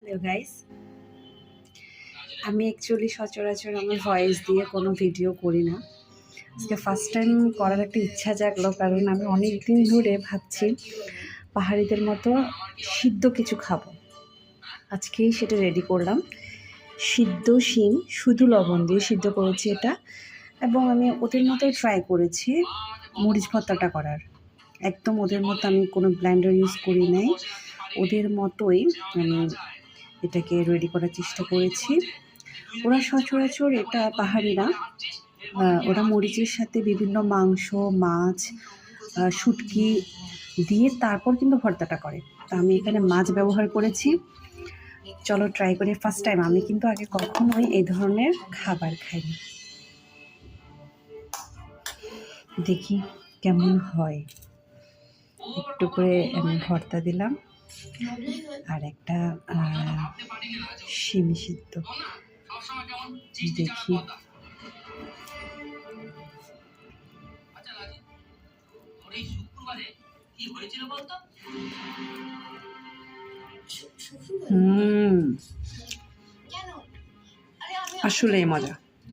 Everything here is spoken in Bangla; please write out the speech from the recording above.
হ্যালো গাইস, আমি অ্যাকচুয়ালি সচরাচর আমার ভয়েস দিয়ে কোনো ভিডিও করি না। আজকে ফার্স্ট টাইম করার একটা ইচ্ছা জাগলো, কারণ আমি অনেক দিন ধরে ভাবছি পাহাড়িদের মতো সিদ্ধ কিছু খাবো। আজকেই সেটা রেডি করলাম। সিদ্ধ শিম শুধু লবণ দিয়ে সিদ্ধ করেছি এটা, এবং আমি ওদের মতোই ট্রাই করেছি মরিচ ভর্তাটা করার। একদম ওদের মতো আমি কোনো ব্লেন্ডার ইউজ করি নাই, ওদের মতোই আমি এটাকে রেডি করার চেষ্টা করেছি। ওরা সচরাচর এটা পাহাড়িরা ওরা মরিচের সাথে বিভিন্ন মাংস, মাছ, শুটকি দিয়ে তারপর কিন্তু ভর্তাটা করে। তো আমি এখানে মাছ ব্যবহার করেছি। চলো ট্রাই করি। ফার্স্ট টাইম, আমি কিন্তু আগে কখনোই এই ধরনের খাবার খাইনি। দেখি কেমন হয়। একটু করে আমি ভর্তা দিলাম আর একটা শিম সিদ্ধ। দেখি আসলেই মজা।